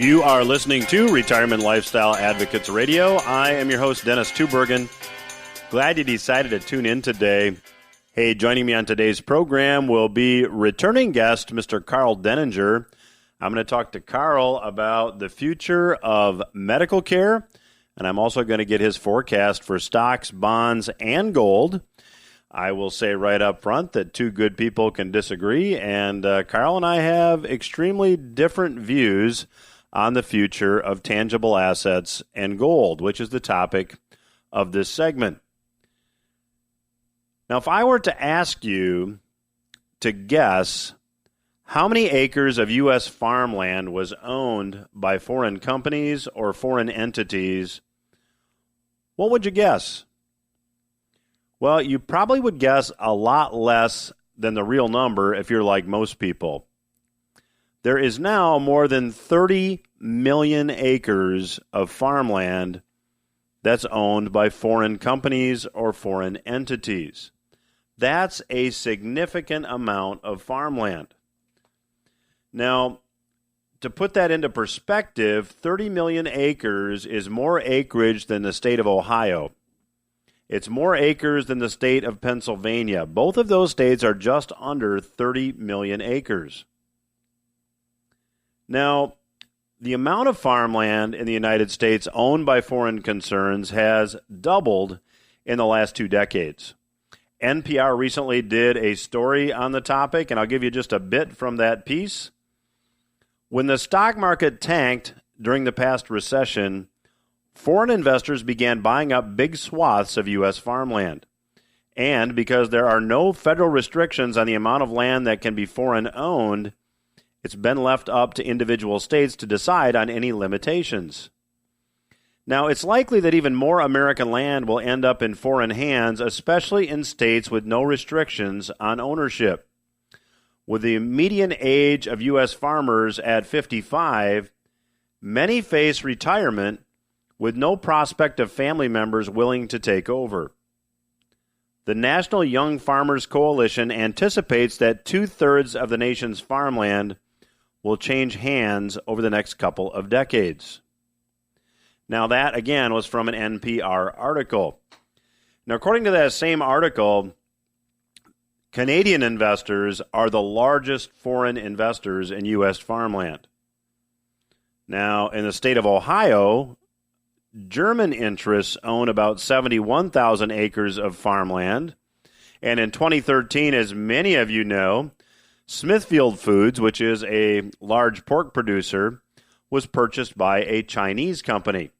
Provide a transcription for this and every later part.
You are listening to Retirement Lifestyle Advocates Radio. I am your host, Dennis Tubbergen. Glad you decided to tune in today. Hey, joining me on today's program will be returning guest, Mr. Karl Denninger. I'm going to talk to Karl about the future of medical care, and I'm also going to get his forecast for stocks, bonds, and gold. I will say right up front that two good people can disagree, and Karl and I have extremely different views on the future of tangible assets and gold, which is the topic of this segment. Now, if I were to ask you to guess how many acres of U.S. farmland was owned by foreign companies or foreign entities, what would you guess? Well, you probably would guess a lot less than the real number if you're like most people. There is now more than 30 million acres of farmland that's owned by foreign companies or foreign entities. That's a significant amount of farmland. Now, to put that into perspective, 30 million acres is more acreage than the state of Ohio. It's more acres than the state of Pennsylvania. Both of those states are just under 30 million acres. Now, the amount of farmland in the United States owned by foreign concerns has doubled in the last 2 decades. NPR recently did a story on the topic, and I'll give you just a bit from that piece. When the stock market tanked during the past recession, foreign investors began buying up big swaths of U.S. farmland. And because there are no federal restrictions on the amount of land that can be foreign-owned, it's been left up to individual states to decide on any limitations. Now, it's likely that even more American land will end up in foreign hands, especially in states with no restrictions on ownership. With the median age of U.S. farmers at 55, many face retirement with no prospect of family members willing to take over. The National Young Farmers Coalition anticipates that 2/3 of the nation's farmland will change hands over the next couple of decades. Now, that, again, was from an NPR article. Now, according to that same article, Canadian investors are the largest foreign investors in U.S. farmland. Now, in the state of Ohio, German interests own about 71,000 acres of farmland. And in 2013, as many of you know, Smithfield Foods, which is a large pork producer, was purchased by a Chinese company.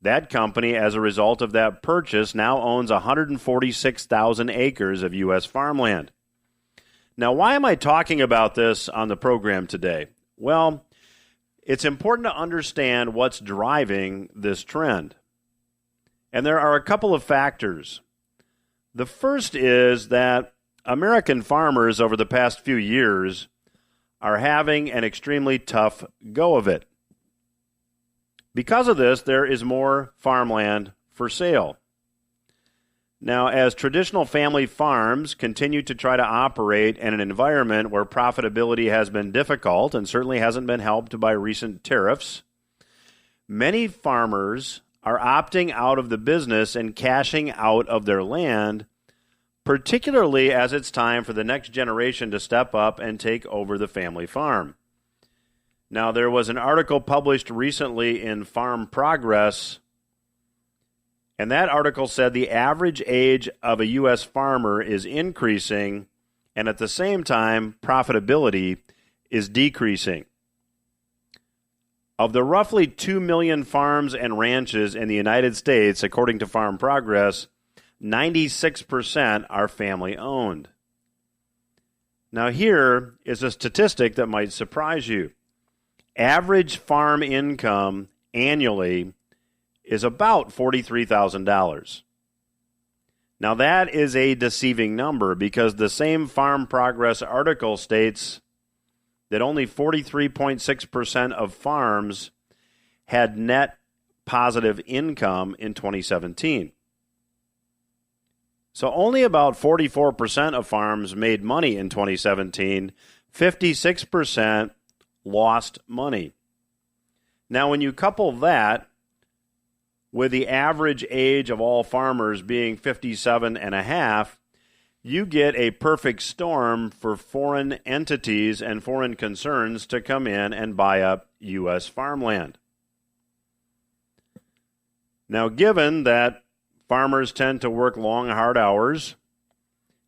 That company, as a result of that purchase, now owns 146,000 acres of U.S. farmland. Now, why am I talking about this on the program today? Well, it's important to understand what's driving this trend. And there are a couple of factors. The first is that American farmers over the past few years are having an extremely tough go of it. Because of this, there is more farmland for sale. Now, as traditional family farms continue to try to operate in an environment where profitability has been difficult and certainly hasn't been helped by recent tariffs, many farmers are opting out of the business and cashing out of their land, particularly as it's time for the next generation to step up and take over the family farm. Now, there was an article published recently in Farm Progress, and that article said the average age of a U.S. farmer is increasing, and at the same time, profitability is decreasing. Of the roughly 2 million farms and ranches in the United States, according to Farm Progress, 96% are family-owned. Now, here is a statistic that might surprise you. Average farm income annually is about $43,000. Now, that is a deceiving number because the same Farm Progress article states that only 43.6% of farms had net positive income in 2017. So only about 44% of farms made money in 2017. 56% lost money. Now, when you couple that with the average age of all farmers being 57 and a half, you get a perfect storm for foreign entities and foreign concerns to come in and buy up U.S. farmland. Now, given that farmers tend to work long, hard hours,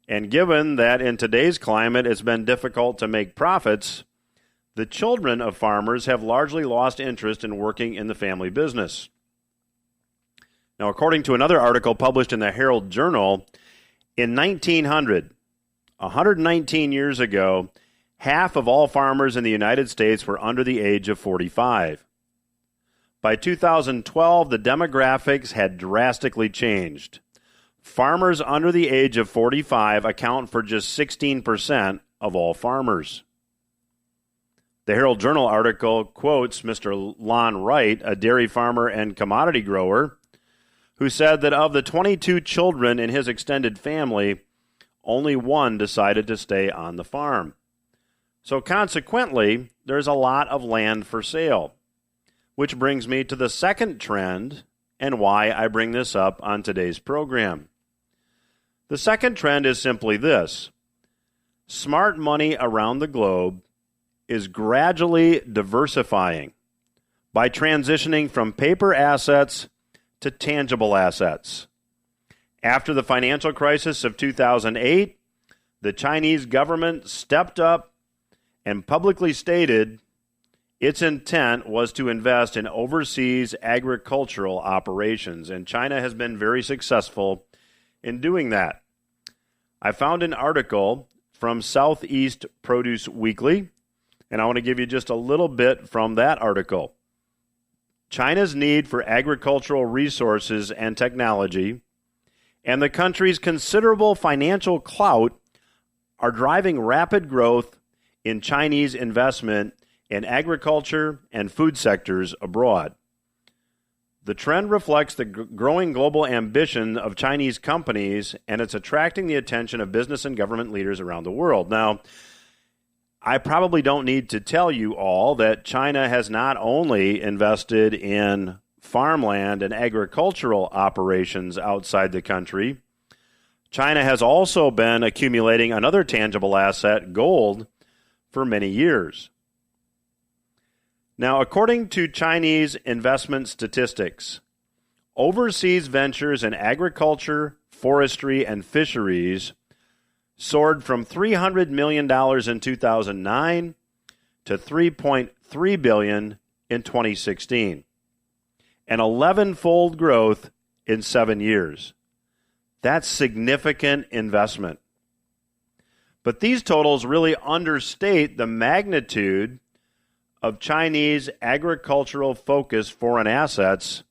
and given that in today's climate it's been difficult to make profits, the children of farmers have largely lost interest in working in the family business. Now, according to another article published in the Herald Journal, in 1900, 119 years ago, half of all farmers in the United States were under the age of 45. By 2012, the demographics had drastically changed. Farmers under the age of 45 account for just 16% of all farmers. The Herald Journal article quotes Mr. Lon Wright, a dairy farmer and commodity grower, who said that of the 22 children in his extended family, only one decided to stay on the farm. So consequently, there's a lot of land for sale, which brings me to the second trend and why I bring this up on today's program. The second trend is simply this: smart money around the globe is gradually diversifying by transitioning from paper assets to tangible assets. After the financial crisis of 2008, the Chinese government stepped up and publicly stated its intent was to invest in overseas agricultural operations, and China has been very successful in doing that. I found an article from Southeast Produce Weekly, and I want to give you just a little bit from that article. China's need for agricultural resources and technology and the country's considerable financial clout are driving rapid growth in Chinese investment in agriculture and food sectors abroad. The trend reflects the growing global ambition of Chinese companies, and it's attracting the attention of business and government leaders around the world. Now, I probably don't need to tell you all that China has not only invested in farmland and agricultural operations outside the country, China has also been accumulating another tangible asset, gold, for many years. Now, according to Chinese investment statistics, overseas ventures in agriculture, forestry, and fisheries soared from $300 million in 2009 to $3.3 billion in 2016, an 11-fold growth in 7 years. That's significant investment. But these totals really understate the magnitude of Chinese agricultural-focused foreign assets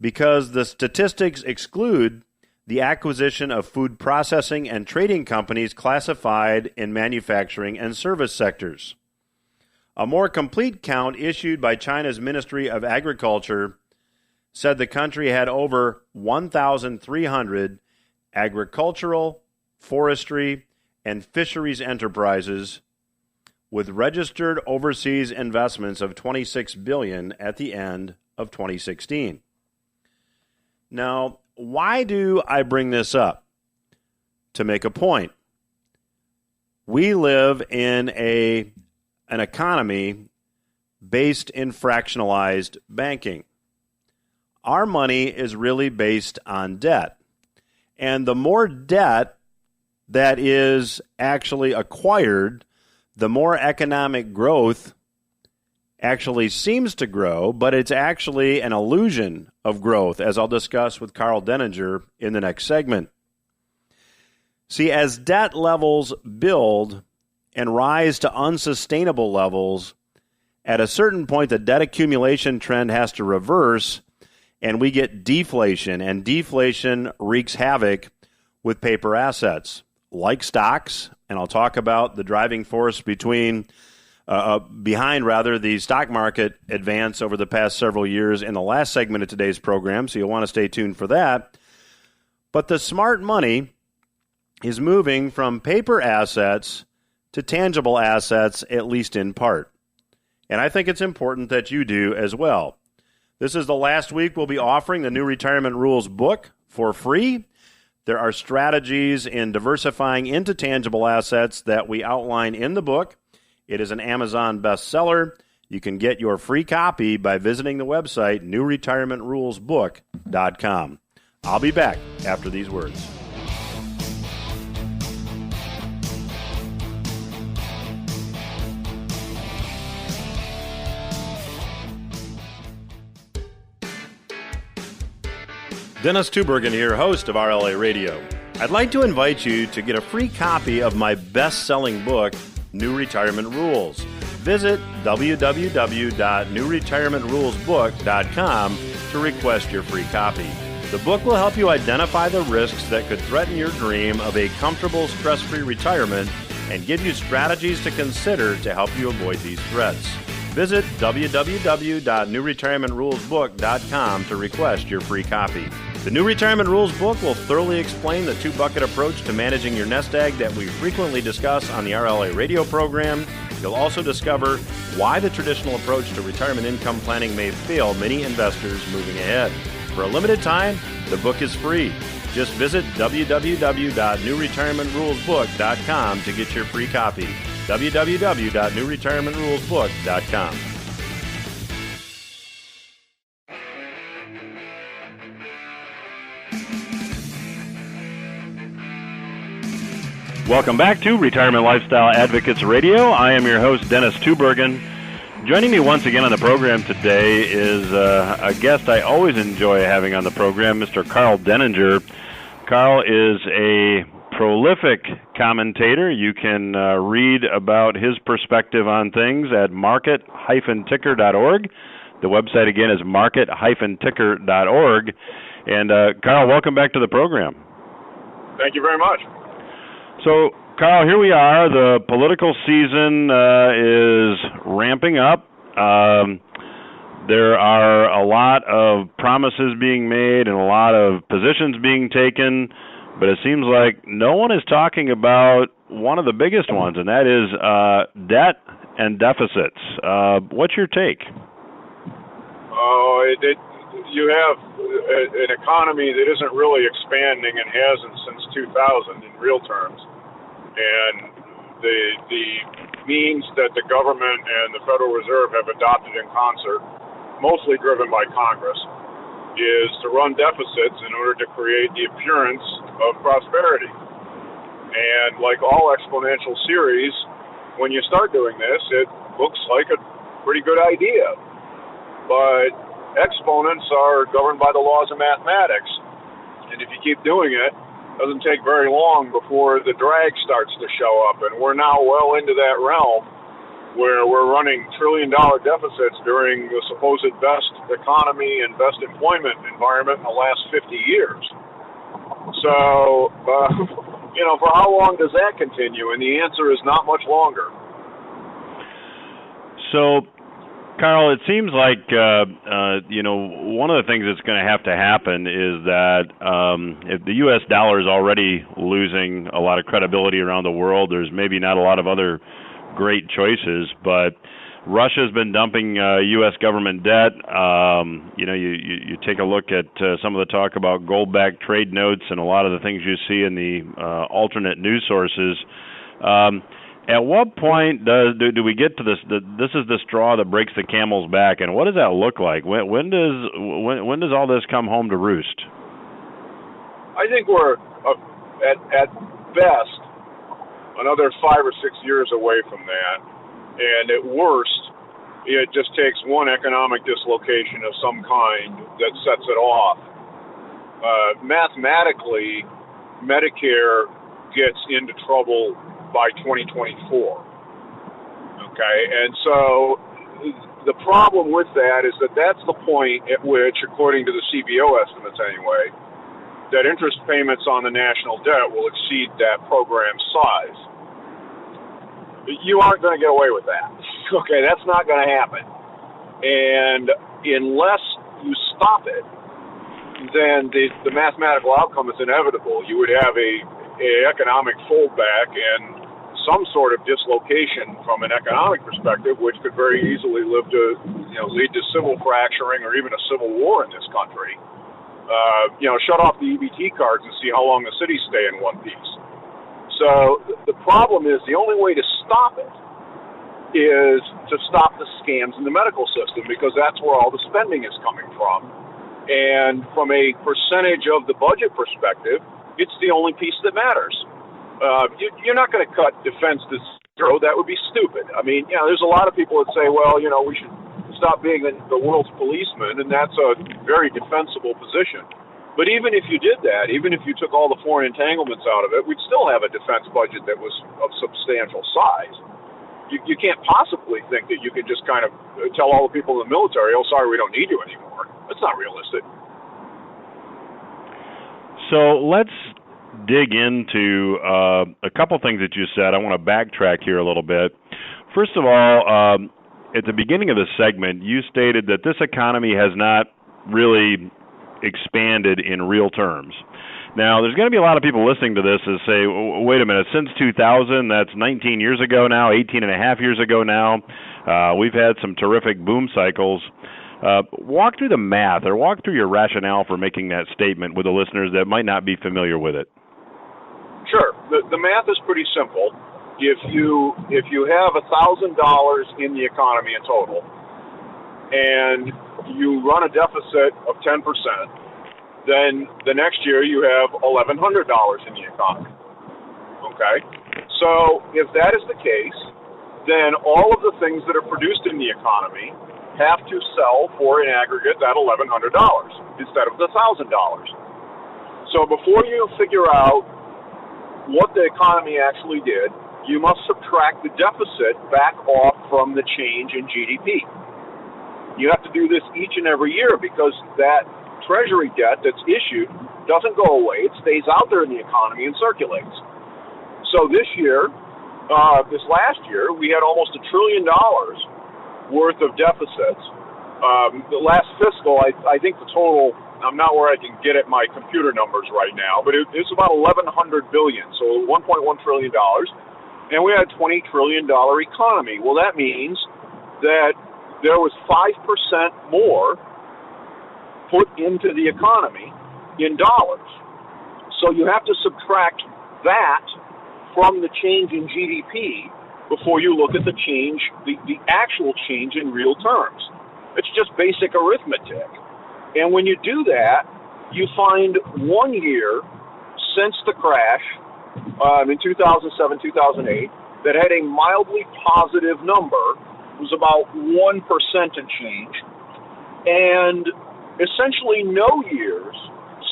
because the statistics exclude the acquisition of food processing and trading companies classified in manufacturing and service sectors. A more complete count issued by China's Ministry of Agriculture said the country had over 1,300 agricultural, forestry, and fisheries enterprises with registered overseas investments of $26 billion at the end of 2016. Now, why do I bring this up? To make a point. We live in an economy based in fractionalized banking. Our money is really based on debt. And the more debt that is actually acquired, the more economic growth actually seems to grow, but it's actually an illusion of growth, as I'll discuss with Karl Denninger in the next segment. See, as debt levels build and rise to unsustainable levels, at a certain point the debt accumulation trend has to reverse, and we get deflation, and deflation wreaks havoc with paper assets, like stocks, and I'll talk about the driving force behind the stock market advance over the past several years in the last segment of today's program, so you'll want to stay tuned for that. But the smart money is moving from paper assets to tangible assets, at least in part. and I think it's important that you do as well. This is the last week we'll be offering the New Retirement Rules book for free. There are strategies in diversifying into tangible assets that we outline in the book. It is an Amazon bestseller. You can get your free copy by visiting the website newretirementrulesbook.com. I'll be back after these words. Dennis Tubbergen here, host of RLA Radio. I'd like to invite you to get a free copy of my best-selling book, New Retirement Rules. Visit www.newretirementrulesbook.com to request your free copy. The book will help you identify the risks that could threaten your dream of a comfortable, stress-free retirement and give you strategies to consider to help you avoid these threats. Visit www.newretirementrulesbook.com to request your free copy. The New Retirement Rules book will thoroughly explain the two-bucket approach to managing your nest egg that we frequently discuss on the RLA radio program. You'll also discover why the traditional approach to retirement income planning may fail many investors moving ahead. For a limited time, the book is free. Just visit www.newretirementrulesbook.com to get your free copy. www.newretirementrulesbook.com. Welcome back to Retirement Lifestyle Advocates Radio. I am your host, Dennis Tubbergen. Joining me once again on the program today is a guest I always enjoy having on the program, Mr. Karl Denninger. Karl is a prolific commentator. You can read about his perspective on things at market-ticker.org. The website, again, is market-ticker.org. And, Karl, welcome back to the program. Thank you very much. So, Karl, here we are. The political season is ramping up. There are a lot of promises being made and a lot of positions being taken, but it seems like no one is talking about one of the biggest ones, and that is debt and deficits. What's your take? You have an economy that isn't really expanding and hasn't since 2000 in real terms. And the means that the government and the Federal Reserve have adopted in concert, mostly driven by Congress, is to run deficits in order to create the appearance of prosperity. And like all exponential series, when you start doing this, it looks like a pretty good idea. But exponents are governed by the laws of mathematics. And if you keep doing it, it doesn't take very long before the drag starts to show up. And we're now well into that realm where we're running trillion-dollar deficits during the supposed best economy and best employment environment in the last 50 years. So, for how long does that continue? And the answer is not much longer. So, Karl, it seems like, one of the things that's going to have to happen is that if the U.S. dollar is already losing a lot of credibility around the world, there's maybe not a lot of other great choices, but Russia's been dumping U.S. government debt. You take a look at some of the talk about gold-backed trade notes and a lot of the things you see in the alternate news sources. At what point do we get to this? This is the straw that breaks the camel's back, and what does that look like? When does all this come home to roost? I think we're at best another 5 or 6 years away from that, and at worst, it just takes one economic dislocation of some kind that sets it off. Mathematically, Medicare gets into trouble by 2024. Okay, and so the problem with that is that that's the point at which, according to the CBO estimates anyway, that interest payments on the national debt will exceed that program's size. You aren't going to get away with that. Okay, that's not going to happen. And unless you stop it, then the mathematical outcome is inevitable. You would have a economic foldback, and some sort of dislocation from an economic perspective, which could very easily lead to civil fracturing or even a civil war in this country. Shut off the EBT cards and see how long the cities stay in one piece. So the problem is the only way to stop it is to stop the scams in the medical system, because that's where all the spending is coming from. And from a percentage of the budget perspective, it's the only piece that matters. You're not going to cut defense to zero. That would be stupid. I mean, there's a lot of people that say, well, we should stop being the world's policeman, and that's a very defensible position. But even if you did that, even if you took all the foreign entanglements out of it, we'd still have a defense budget that was of substantial size. You can't possibly think that you can just kind of tell all the people in the military, oh, sorry, we don't need you anymore. That's not realistic. So let's dig into a couple things that you said. I want to backtrack here a little bit. First of all, at the beginning of the segment, you stated that this economy has not really expanded in real terms. Now, there's going to be a lot of people listening to this and say, wait a minute, since 2000, that's 19 years ago now, 18 and a half years ago now, we've had some terrific boom cycles. Walk through the math, or walk through your rationale for making that statement with the listeners that might not be familiar with it. Sure. The math is pretty simple. If you have $1,000 in the economy in total, and you run a deficit of 10%, then the next year you have $1,100 in the economy. Okay? So if that is the case, then all of the things that are produced in the economy have to sell for in aggregate that $1,100 instead of the $1,000. So before you figure out what the economy actually did, you must subtract the deficit back off from the change in GDP. You have to do this each and every year, because that treasury debt that's issued doesn't go away. It stays out there in the economy and circulates. So this last year, we had almost $1 trillion worth of deficits. The last fiscal, I think the total, I'm not where I can get at my computer numbers right now, but it's about $1,100 billion, so $1.1 trillion, and we had a $20 trillion economy. Well, that means that there was 5% more put into the economy in dollars. So you have to subtract that from the change in GDP before you look at the change, the actual change in real terms. It's just basic arithmetic. And when you do that, you find 1 year since the crash in 2007, 2008 that had a mildly positive number. It was about 1% and change. And essentially no years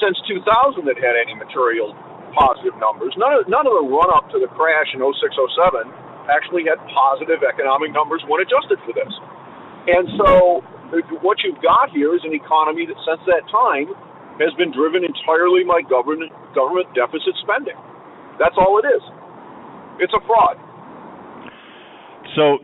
since 2000 that had any material positive numbers. None of the run-up to the crash in 06, 07 actually had positive economic numbers when adjusted for this. And so what you've got here is an economy that since that time has been driven entirely by government deficit spending. That's all it is. It's a fraud. So,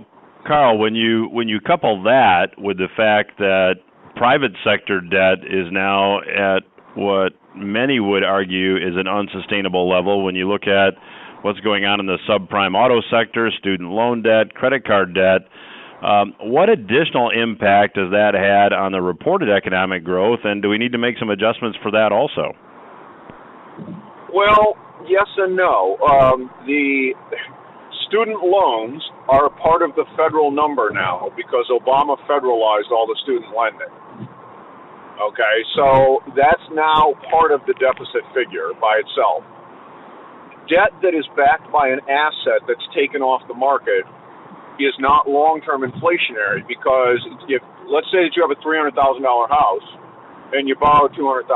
Karl, when you couple that with the fact that private sector debt is now at what many would argue is an unsustainable level, when you look at what's going on in the subprime auto sector, student loan debt, credit card debt, what additional impact has that had on the reported economic growth, and do we need to make some adjustments for that also? Well, yes and no. The student loans are a part of the federal number now because Obama federalized all the student lending. Okay, so that's now part of the deficit figure by itself. Debt that is backed by an asset that's taken off the market is not long-term inflationary, because if, let's say that you have a $300,000 house and you borrow $200,000.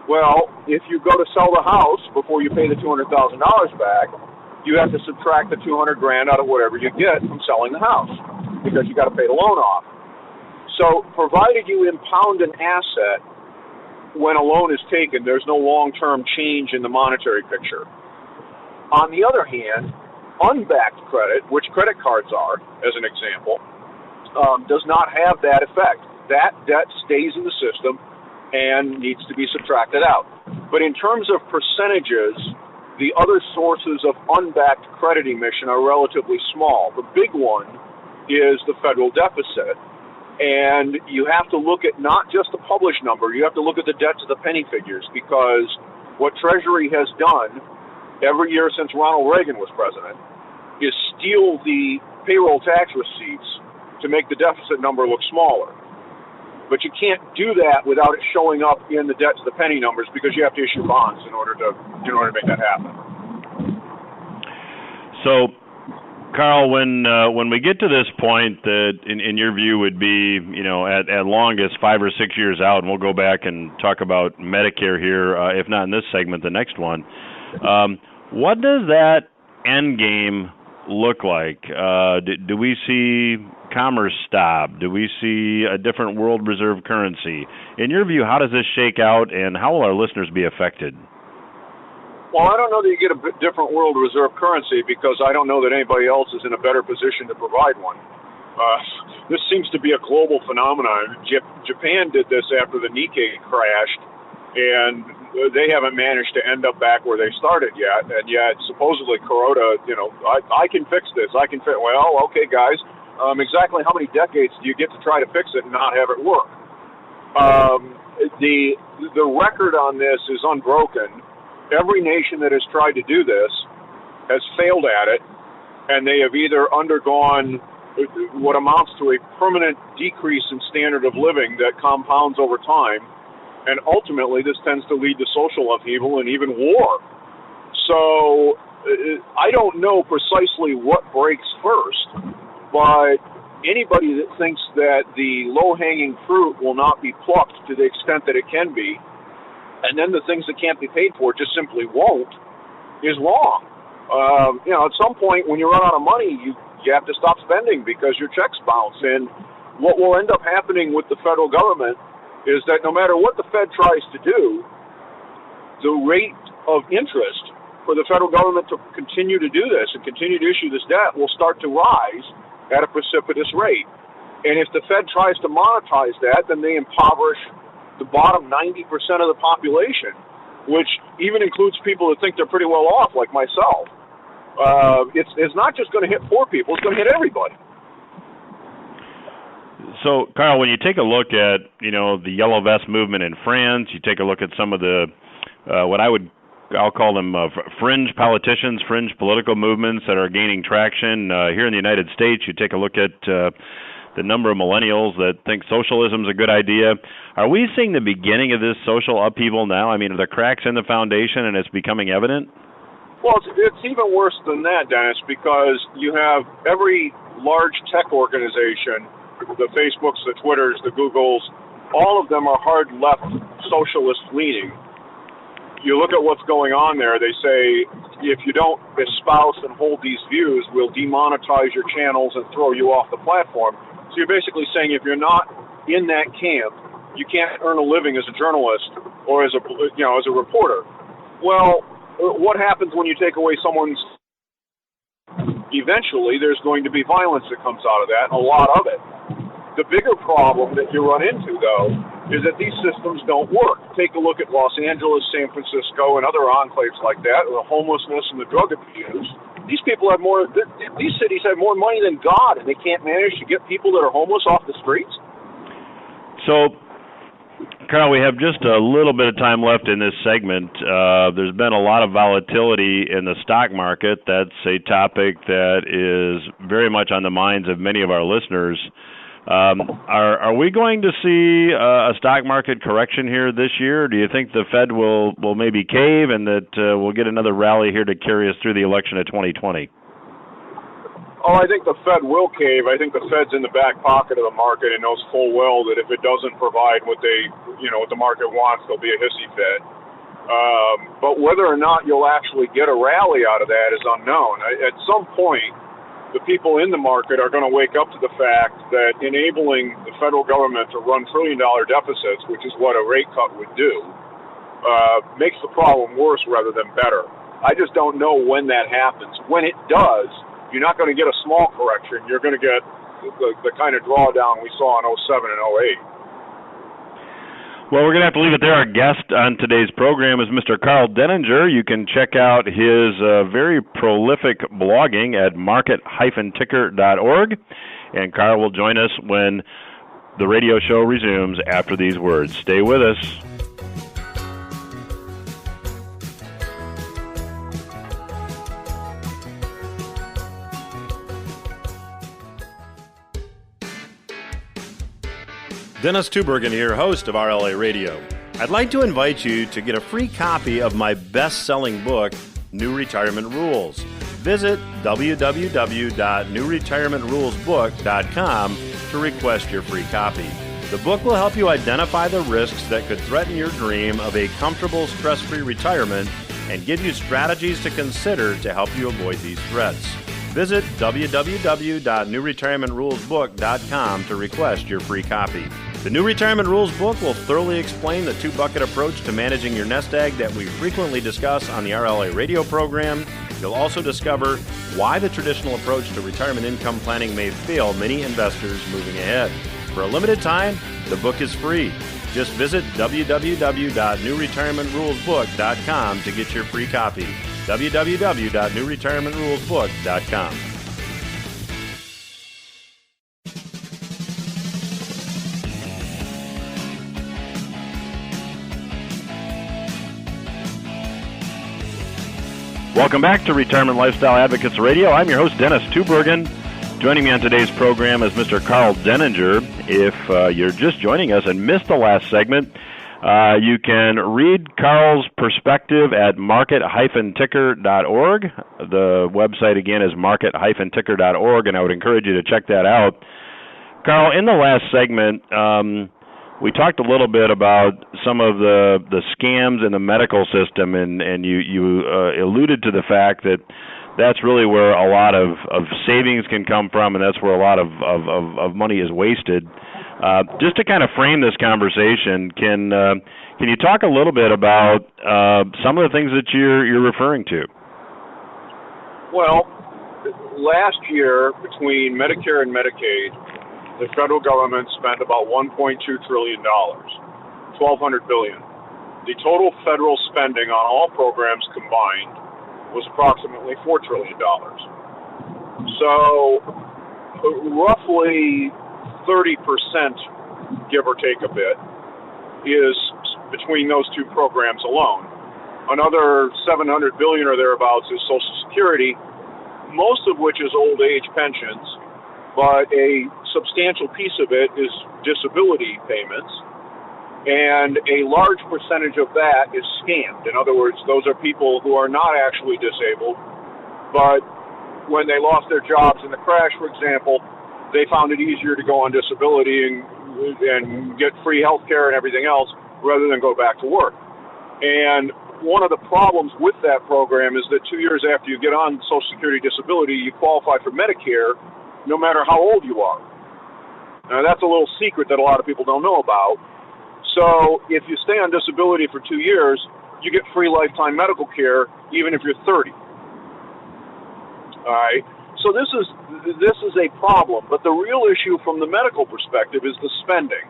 Well, if you go to sell the house before you pay the $200,000 back, you have to subtract the $200,000 out of whatever you get from selling the house, because you got to pay the loan off. So, provided you impound an asset when a loan is taken, there's no long-term change in the monetary picture. On the other hand, unbacked credit, which credit cards are, as an example, does not have that effect. That debt stays in the system and needs to be subtracted out. But in terms of percentages, The other sources of unbacked credit emission are relatively small. The big one is the federal deficit. And you have to look at not just the published number, you have to look at the debt to the penny figures, because what Treasury has done every year since Ronald Reagan was president is steal the payroll tax receipts to make the deficit number look smaller. But you can't do that without it showing up in the debt to the penny numbers, because you have to issue bonds in order to make that happen. So, Karl, when we get to this point that in your view would be, at longest 5 or 6 years out, and we'll go back and talk about Medicare here, if not in this segment, the next one. What does that end game look like? Do we see commerce stop? Do we see a different world reserve currency? In your view, how does this shake out, and how will our listeners be affected? Well, I don't know that you get a different world reserve currency, because I don't know that anybody else is in a better position to provide one. This seems to be a global phenomenon. Japan did this after the Nikkei crashed, and they haven't managed to end up back where they started yet. And yet, supposedly, Kuroda, I can fix this. Well, okay, guys, exactly how many decades do you get to try to fix it and not have it work? The record on this is unbroken. Every nation that has tried to do this has failed at it, and they have either undergone what amounts to a permanent decrease in standard of living that compounds over time, and ultimately this tends to lead to social upheaval and even war. So I don't know precisely what breaks first, but anybody that thinks that the low-hanging fruit will not be plucked to the extent that it can be, and then the things that can't be paid for just simply won't, is wrong. At some point when you run out of money, you have to stop spending because your checks bounce. And what will end up happening with the federal government is that no matter what the Fed tries to do, the rate of interest for the federal government to continue to do this and continue to issue this debt will start to rise at a precipitous rate. And if the Fed tries to monetize that, then they impoverish the bottom 90% of the population, which even includes people that think they're pretty well off, like myself. It's not just going to hit poor people, it's going to hit everybody. So, Karl, when you take a look at, the Yellow Vest movement in France, you take a look at some of the, I'll call them fringe politicians, fringe political movements that are gaining traction. Here in the United States, you take a look at the number of millennials that think socialism is a good idea. Are we seeing the beginning of this social upheaval now? I mean, are the cracks in the foundation and it's becoming evident? Well, it's even worse than that, Dennis, because you have every large tech organization, the Facebooks, the Twitters, the Googles, all of them are hard left socialist leaning. You look at what's going on there, they say, if you don't espouse and hold these views, we'll demonetize your channels and throw you off the platform. So you're basically saying if you're not in that camp, you can't earn a living as a journalist or as a reporter. Well, what happens when you take away someone's? Eventually, there's going to be violence that comes out of that, and a lot of it. The bigger problem that you run into, though, is that these systems don't work. Take a look at Los Angeles, San Francisco, and other enclaves like that, the homelessness and the drug abuse. These people have more. These cities have more money than God, and they can't manage to get people that are homeless off the streets. So, Karl, we have just a little bit of time left in this segment. There's been a lot of volatility in the stock market. That's a topic that is very much on the minds of many of our listeners. Are we going to see a stock market correction here this year? Or do you think the Fed will maybe cave and that we'll get another rally here to carry us through the election of 2020? Oh, I think the Fed will cave. I think the Fed's in the back pocket of the market and knows full well that if it doesn't provide what the market wants, there'll be a hissy fit. But whether or not you'll actually get a rally out of that is unknown. At some point, the people in the market are going to wake up to the fact that enabling the federal government to run trillion-dollar deficits, which is what a rate cut would do, makes the problem worse rather than better. I just don't know when that happens. When it does, you're not going to get a small correction. You're going to get the kind of drawdown we saw in 07 and 08. Well, we're going to have to leave it there. Our guest on today's program is Mr. Karl Denninger. You can check out his very prolific blogging at market-ticker.org. And Karl will join us when the radio show resumes after these words. Stay with us. Dennis Tubbergen here, host of RLA Radio. I'd like to invite you to get a free copy of my best-selling book, New Retirement Rules. Visit www.newretirementrulesbook.com to request your free copy. The book will help you identify the risks that could threaten your dream of a comfortable, stress-free retirement and give you strategies to consider to help you avoid these threats. Visit www.newretirementrulesbook.com to request your free copy. The New Retirement Rules book will thoroughly explain the two-bucket approach to managing your nest egg that we frequently discuss on the RLA radio program. You'll also discover why the traditional approach to retirement income planning may fail many investors moving ahead. For a limited time, the book is free. Just visit www.newretirementrulesbook.com to get your free copy. www.newretirementrulesbook.com. Welcome back to Retirement Lifestyle Advocates Radio. I'm your host, Dennis Tubbergen. Joining me on today's program is Mr. Karl Denninger. If you're just joining us and missed the last segment, you can read Karl's perspective at market-ticker.org. The website, again, is market-ticker.org, and I would encourage you to check that out. Karl, in the last segment, we talked a little bit about some of the scams in the medical system, and you alluded to the fact that that's really where a lot of savings can come from, and that's where a lot of money is wasted. Just to kind of frame this conversation, can you talk a little bit about some of the things that you're referring to? Well, last year, between Medicare and Medicaid, the federal government spent about $1.2 trillion, $1,200 billion. The total federal spending on all programs combined was approximately $4 trillion. So, roughly 30%, give or take a bit, is between those two programs alone. Another $700 billion or thereabouts is Social Security, most of which is old age pensions, but a substantial piece of it is disability payments, and a large percentage of that is scammed. In other words, those are people who are not actually disabled, but when they lost their jobs in the crash, for example, they found it easier to go on disability and get free health care and everything else rather than go back to work. And one of the problems with that program is that 2 years after you get on Social Security disability, you qualify for Medicare no matter how old you are. Now, that's a little secret that a lot of people don't know about. So if you stay on disability for 2 years, you get free lifetime medical care even if you're 30. All right? So this is a problem, but the real issue from the medical perspective is the spending.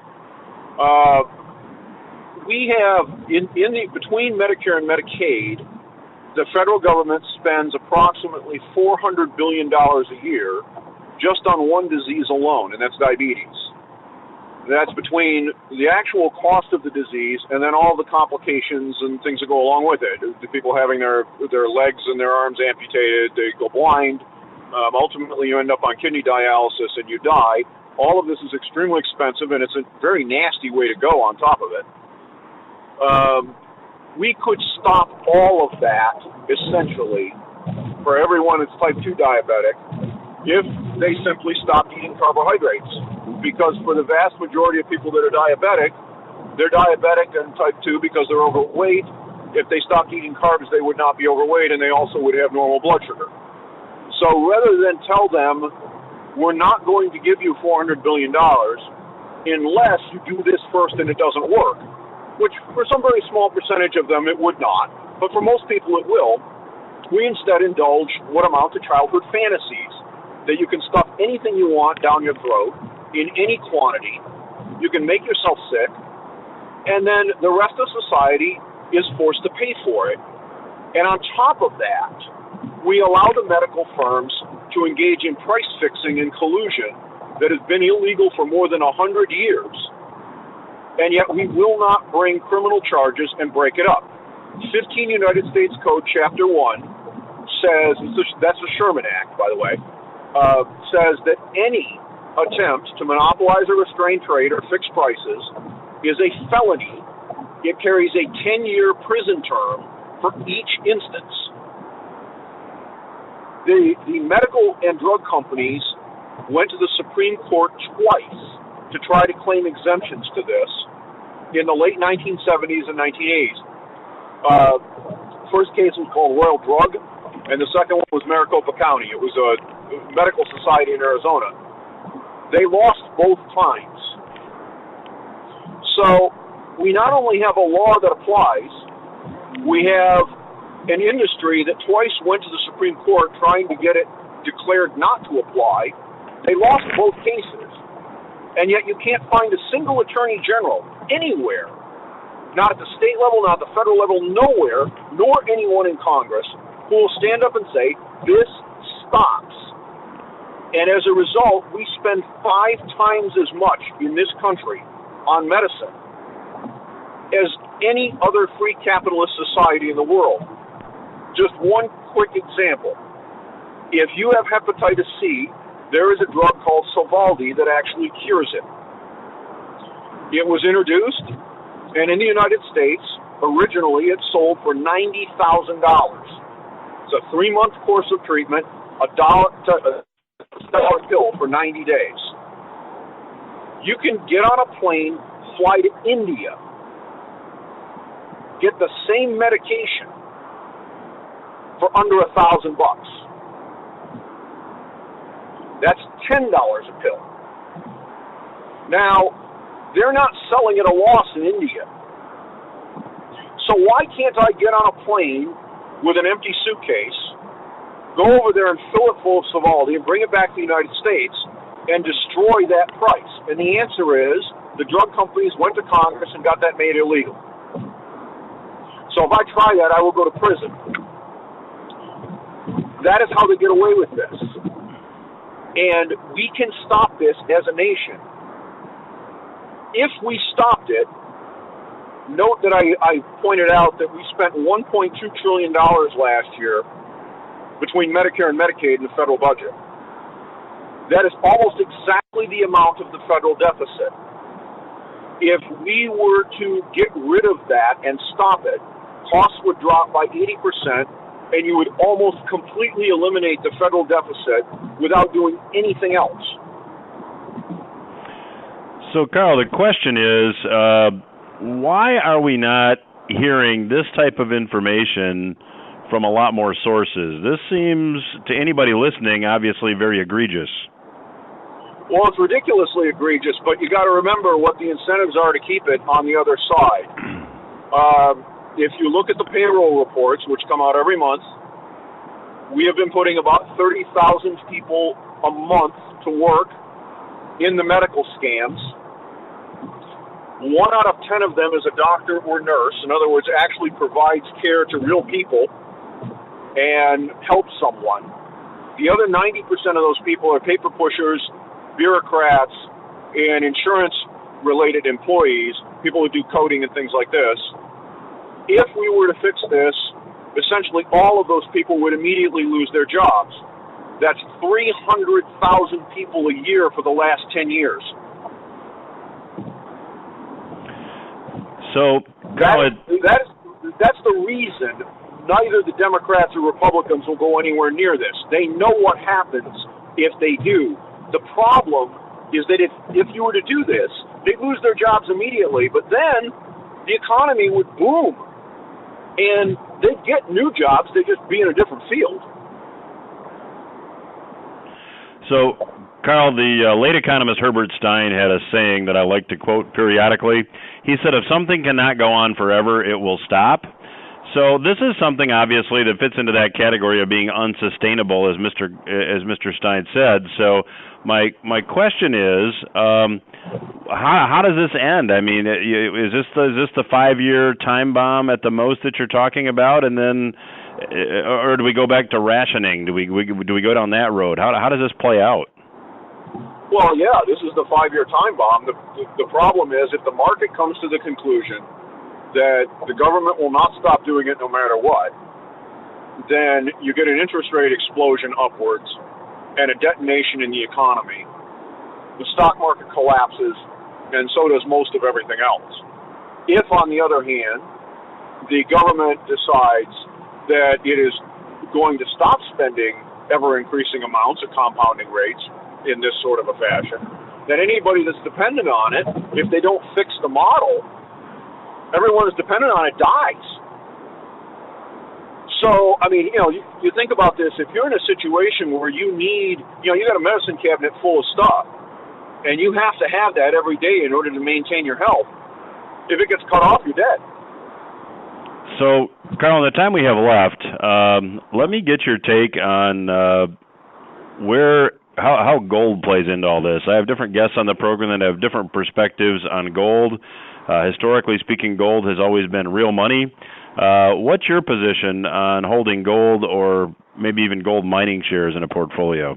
We have, between Medicare and Medicaid, the federal government spends approximately $400 billion a year just on one disease alone, and that's diabetes. That's between the actual cost of the disease and then all the complications and things that go along with it. The people having their legs and their arms amputated, they go blind. Ultimately, you end up on kidney dialysis and you die. All of this is extremely expensive, and it's a very nasty way to go on top of it. We could stop all of that, essentially, for everyone that's type 2 diabetic, if they simply stopped eating carbohydrates. Because for the vast majority of people that are diabetic, they're diabetic and type 2 because they're overweight. If they stopped eating carbs, they would not be overweight, and they also would have normal blood sugar. So rather than tell them, we're not going to give you $400 billion unless you do this first and it doesn't work, which for some very small percentage of them it would not, but for most people it will, we instead indulge what amount to childhood fantasies, that you can stuff anything you want down your throat in any quantity, you can make yourself sick, and then the rest of society is forced to pay for it. And on top of that, we allow the medical firms to engage in price fixing and collusion that has been illegal for more than 100 years. And yet we will not bring criminal charges and break it up. 15 United States Code Chapter 1 says, that's the Sherman Act, by the way, says that any attempt to monopolize or restrain trade or fix prices is a felony. It carries a 10-year prison term for each instance. The medical and drug companies went to the Supreme Court twice to try to claim exemptions to this in the late 1970s and 1980s. First case was called Royal Drug, and the second one was Maricopa County. It was a medical society in Arizona. They lost both times. So we not only have a law that applies, we have an industry that twice went to the Supreme Court trying to get it declared not to apply. They lost both cases. And yet you can't find a single attorney general anywhere, not at the state level, not at the federal level, nowhere, nor anyone in Congress, who will stand up and say, this stops. And as a result, we spend 5 times as much in this country on medicine as any other free capitalist society in the world. Just one quick example. If you have hepatitis C, there is a drug called Sovaldi that actually cures it. It was introduced, and in the United States, originally it sold for $90,000. It's a 3-month course of treatment, a dollar pill for 90 days. You can get on a plane, fly to India, get the same medication for under $1,000. That's $10 a pill. Now, they're not selling at a loss in India. So why can't I get on a plane with an empty suitcase, go over there and fill it full of Sovaldi and bring it back to the United States and destroy that price? And the answer is the drug companies went to Congress and got that made illegal. So if I try that, I will go to prison. That is how they get away with this. And we can stop this as a nation. If we stopped it, note that I pointed out that we spent $1.2 trillion last year between Medicare and Medicaid in the federal budget. That is almost exactly the amount of the federal deficit. If we were to get rid of that and stop it, costs would drop by 80%, and you would almost completely eliminate the federal deficit without doing anything else. So, Karl, the question is, why are we not hearing this type of information from a lot more sources? This seems, to anybody listening, obviously very egregious. Well, it's ridiculously egregious, but you got to remember what the incentives are to keep it on the other side. If you look at the payroll reports, which come out every month, we have been putting about 30,000 people a month to work in the medical scams. 1 out of 10 of them is a doctor or nurse. In other words, actually provides care to real people and helps someone. The other 90% of those people are paper pushers, bureaucrats, and insurance-related employees, people who do coding and things like this. If we were to fix this, essentially all of those people would immediately lose their jobs. That's 300,000 people a year for the last 10 years. So that's the reason neither the Democrats or Republicans will go anywhere near this. They know what happens if they do. The problem is that if you were to do this, they'd lose their jobs immediately, but then the economy would boom. And they'd get new jobs, they'd just be in a different field. So, Karl, the late economist Herbert Stein had a saying that I like to quote periodically. He said, if something cannot go on forever, it will stop. So this is something, obviously, that fits into that category of being unsustainable, as Mr. Stein said. So my question is, How does this end? I mean, is this the 5-year time bomb at the most that you're talking about, and then, or do we go back to rationing? Do we go down that road? How does this play out? Well, yeah, this is the 5-year time bomb. The problem is if the market comes to the conclusion that the government will not stop doing it no matter what, then you get an interest rate explosion upwards and a detonation in the economy. The stock market collapses, and so does most of everything else. If, on the other hand, the government decides that it is going to stop spending ever-increasing amounts at compounding rates in this sort of a fashion, then anybody that's dependent on it, if they don't fix the model, everyone that's dependent on it dies. So, I mean, you think about this. If you're in a situation where you need, you got a medicine cabinet full of stuff, and you have to have that every day in order to maintain your health, if it gets cut off, you're dead. So, Karl, in the time we have left, let me get your take on how gold plays into all this. I have different guests on the program that have different perspectives on gold. Historically speaking, gold has always been real money. What's your position on holding gold or maybe even gold mining shares in a portfolio?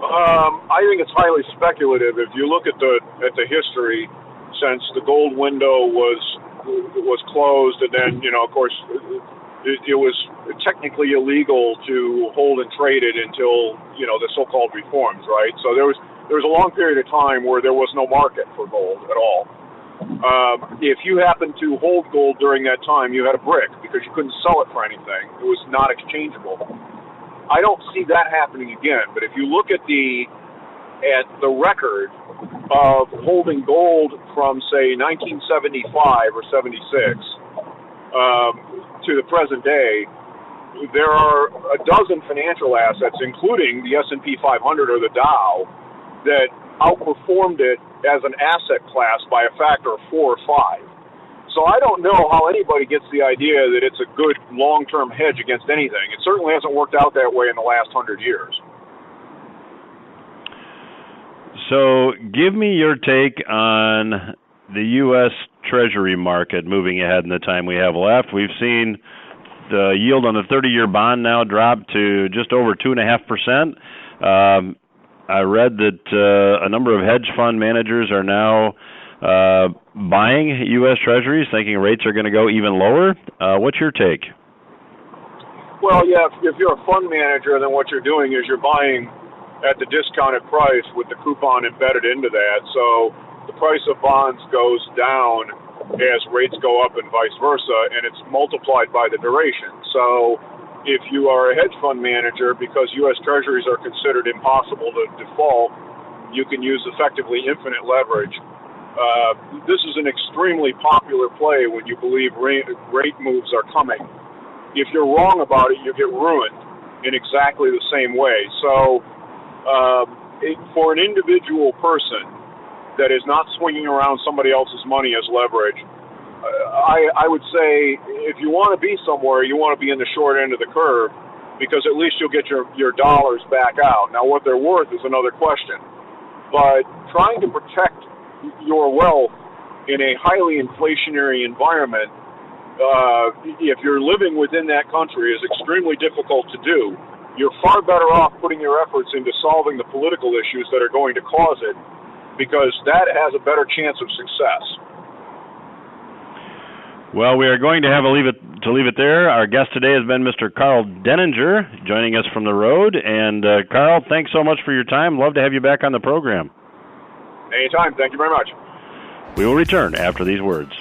I think it's highly speculative. If you look at the history, since the gold window was closed, and then of course it was technically illegal to hold and trade it until the so-called reforms, right? So there was a long period of time where there was no market for gold at all. If you happened to hold gold during that time, you had a brick because you couldn't sell it for anything. It was not exchangeable. I don't see that happening again. But if you look at the record of holding gold from say 1975 or 76 to the present day, there are a dozen financial assets, including the S&P 500 or the Dow, that outperformed it as an asset class by a factor of 4 or 5. So I don't know how anybody gets the idea that it's a good long-term hedge against anything. It certainly hasn't worked out that way in the last 100 years. So give me your take on the U.S. Treasury market moving ahead in the time we have left. We've seen the yield on the 30-year bond now drop to just over 2.5%. I read that a number of hedge fund managers are now buying U.S. Treasuries, thinking rates are going to go even lower. What's your take? Well, yeah, if you're a fund manager, then what you're doing is you're buying at the discounted price with the coupon embedded into that. So the price of bonds goes down as rates go up and vice versa, and it's multiplied by the duration. So if you are a hedge fund manager, because U.S. Treasuries are considered impossible to default, you can use effectively infinite leverage. This is an extremely popular play when you believe rate moves are coming. If you're wrong about it, you get ruined in exactly the same way. So for an individual person that is not swinging around somebody else's money as leverage, I would say if you want to be somewhere, you want to be in the short end of the curve, because at least you'll get your dollars back out. Now, what they're worth is another question. But trying to protect your wealth in a highly inflationary environment, if you're living within that country, is extremely difficult to do. You're far better off putting your efforts into solving the political issues that are going to cause it, because that has a better chance of success. Well, we are going to have to leave it there. Our guest today has been Mr. Karl Denninger, joining us from the road. And Karl, thanks so much for your time. Love to have you back on the program. Anytime. Thank you very much. We will return after these words.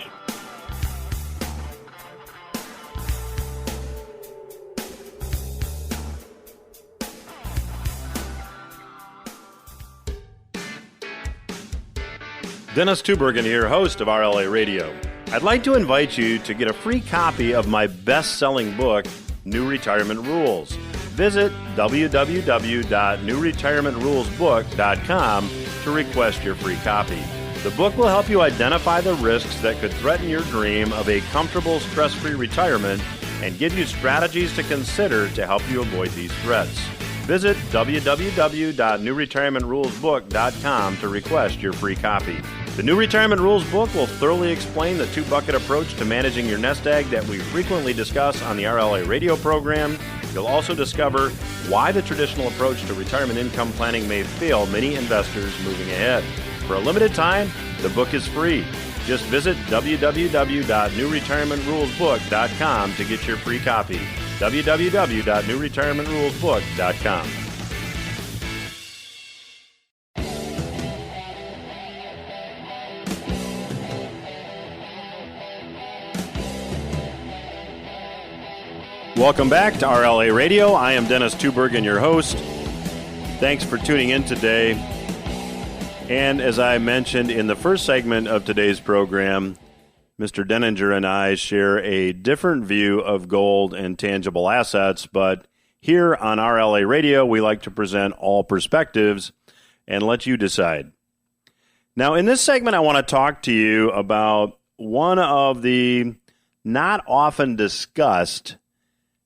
Dennis Tubbergen here, host of RLA Radio. I'd like to invite you to get a free copy of my best-selling book, New Retirement Rules. Visit www.newretirementrulesbook.com to request your free copy. The book will help you identify the risks that could threaten your dream of a comfortable, stress-free retirement and give you strategies to consider to help you avoid these threats. Visit www.newretirementrulesbook.com to request your free copy. The New Retirement Rules book will thoroughly explain the two-bucket approach to managing your nest egg that we frequently discuss on the RLA radio program. You'll also discover why the traditional approach to retirement income planning may fail many investors moving ahead. For a limited time, the book is free. Just visit www.newretirementrulesbook.com to get your free copy. www.newretirementrulesbook.com. Welcome back to RLA Radio. I am Dennis Tubbergen, your host. Thanks for tuning in today. And as I mentioned in the first segment of today's program, Mr. Denninger and I share a different view of gold and tangible assets, but here on RLA Radio, we like to present all perspectives and let you decide. Now, in this segment, I want to talk to you about one of the not often discussed,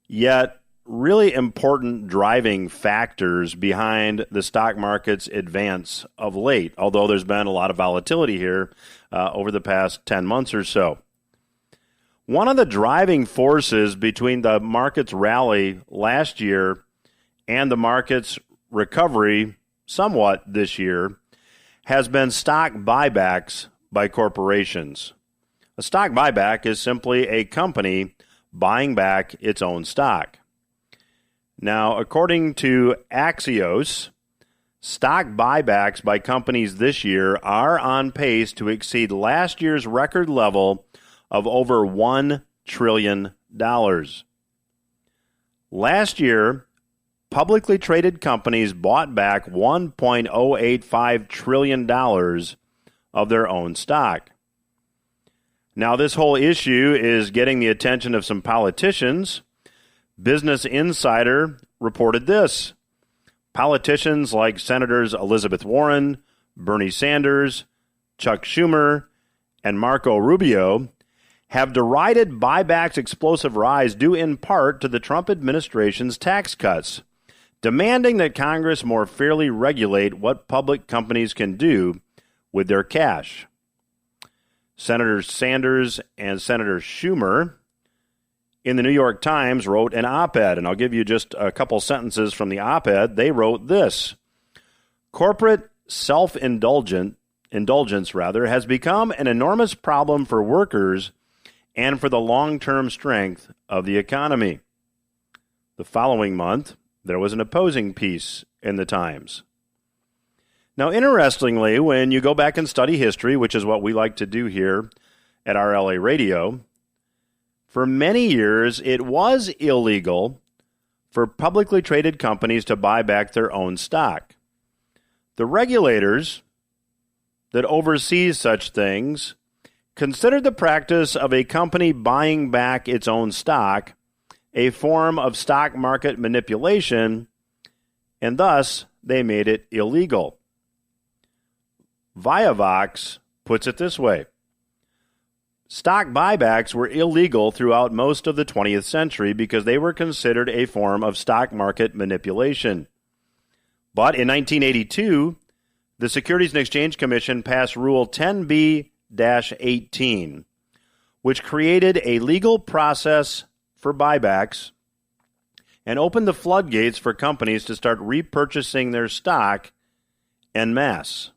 yet really important driving factors behind the stock market's advance of late, although there's been a lot of volatility here over the past 10 months or so. One of the driving forces between the market's rally last year and the market's recovery somewhat this year has been stock buybacks by corporations. A stock buyback is simply a company buying back its own stock. Now, according to Axios, stock buybacks by companies this year are on pace to exceed last year's record level of over $1 trillion. Last year, publicly traded companies bought back $1.085 trillion of their own stock. Now, this whole issue is getting the attention of some politicians. Business Insider reported this. Politicians like Senators Elizabeth Warren, Bernie Sanders, Chuck Schumer, and Marco Rubio have derided buyback's explosive rise due in part to the Trump administration's tax cuts, demanding that Congress more fairly regulate what public companies can do with their cash. Senator Sanders and Senator Schumer in the New York Times wrote an op-ed, and I'll give you just a couple sentences from the op-ed. They wrote this: corporate self-indulgence has become an enormous problem for workers and for the long-term strength of the economy. The following month, there was an opposing piece in the Times. Now, interestingly, when you go back and study history, which is what we like to do here at RLA Radio, for many years, it was illegal for publicly traded companies to buy back their own stock. The regulators that oversee such things considered the practice of a company buying back its own stock a form of stock market manipulation, and thus they made it illegal. Viavox puts it this way: stock buybacks were illegal throughout most of the 20th century because they were considered a form of stock market manipulation. But in 1982, the Securities and Exchange Commission passed Rule 10b-18, which created a legal process for buybacks and opened the floodgates for companies to start repurchasing their stock en masse.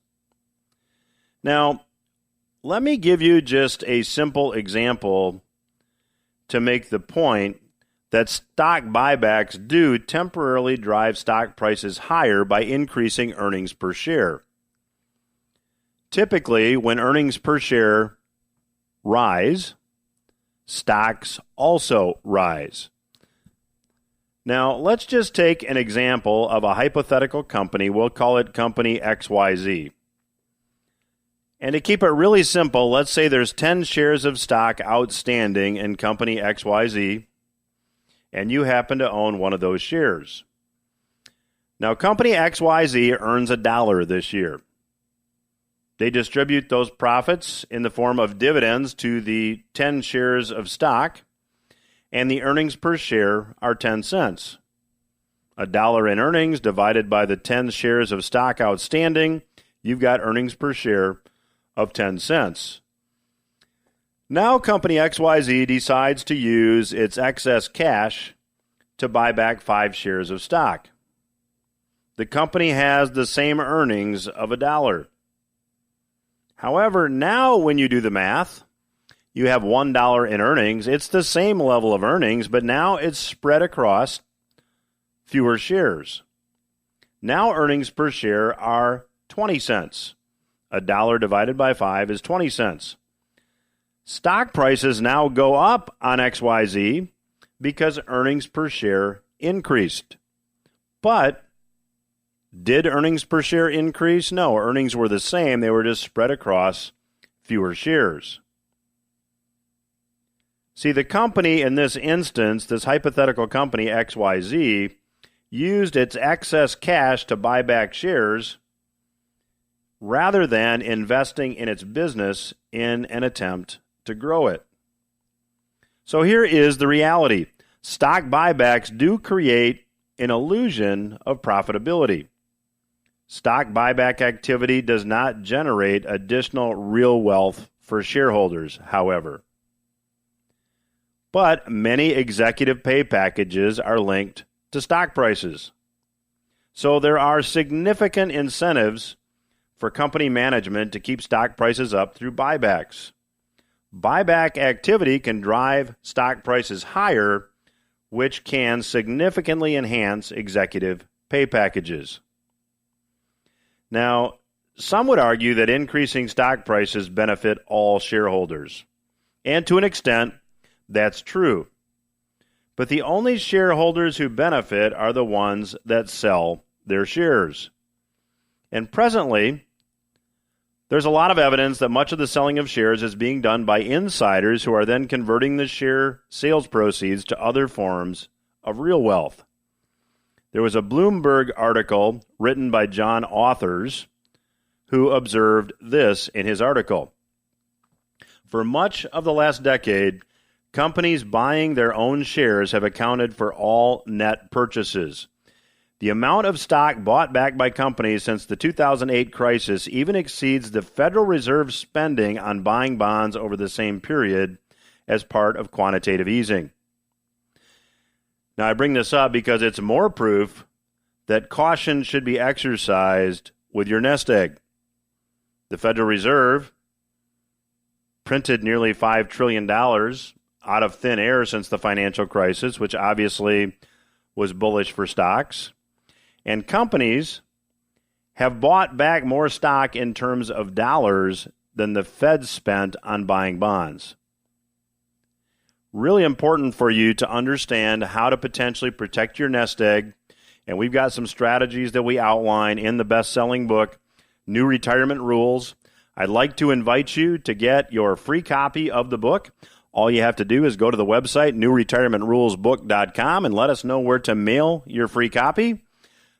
Now, let me give you just a simple example to make the point that stock buybacks do temporarily drive stock prices higher by increasing earnings per share. Typically, when earnings per share rise, stocks also rise. Now, let's just take an example of a hypothetical company. We'll call it Company XYZ. And to keep it really simple, let's say there's 10 shares of stock outstanding in Company XYZ, and you happen to own one of those shares. Now, Company XYZ earns $1 this year. They distribute those profits in the form of dividends to the 10 shares of stock, and the earnings per share are 10 cents. $1 in earnings divided by the 10 shares of stock outstanding, you've got earnings per share of 10 cents. Now company XYZ decides to use its excess cash to buy back 5 shares of stock. The company has the same earnings of $1. However, now when you do the math, you have $1 in earnings. It's the same level of earnings, but now it's spread across fewer shares. Now earnings per share are 20 cents. $1 divided by 5 is 20 cents. Stock prices now go up on XYZ because earnings per share increased. But did earnings per share increase? No, earnings were the same. They were just spread across fewer shares. See, the company in this instance, this hypothetical company XYZ, used its excess cash to buy back shares rather than investing in its business in an attempt to grow it. So here is the reality. Stock buybacks do create an illusion of profitability. Stock buyback activity does not generate additional real wealth for shareholders, however. But many executive pay packages are linked to stock prices. So there are significant incentives for company management to keep stock prices up through buybacks. Buyback activity can drive stock prices higher, which can significantly enhance executive pay packages. Now, some would argue that increasing stock prices benefit all shareholders. And to an extent, that's true. But the only shareholders who benefit are the ones that sell their shares. And presently, there's a lot of evidence that much of the selling of shares is being done by insiders who are then converting the share sales proceeds to other forms of real wealth. There was a Bloomberg article written by John Authors who observed this in his article. For much of the last decade, companies buying their own shares have accounted for all net purchases. The amount of stock bought back by companies since the 2008 crisis even exceeds the Federal Reserve spending on buying bonds over the same period as part of quantitative easing. Now, I bring this up because it's more proof that caution should be exercised with your nest egg. The Federal Reserve printed nearly $5 trillion out of thin air since the financial crisis, which obviously was bullish for stocks. And companies have bought back more stock in terms of dollars than the Fed spent on buying bonds. Really important for you to understand how to potentially protect your nest egg. And we've got some strategies that we outline in the best-selling book, New Retirement Rules. I'd like to invite you to get your free copy of the book. All you have to do is go to the website, newretirementrulesbook.com, and let us know where to mail your free copy.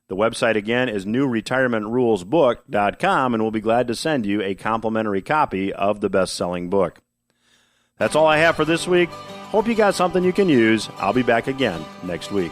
The website, again, is newretirementrulesbook.com, and we'll be glad to send you a complimentary copy of the best-selling book. That's all I have for this week. Hope you got something you can use. I'll be back again next week.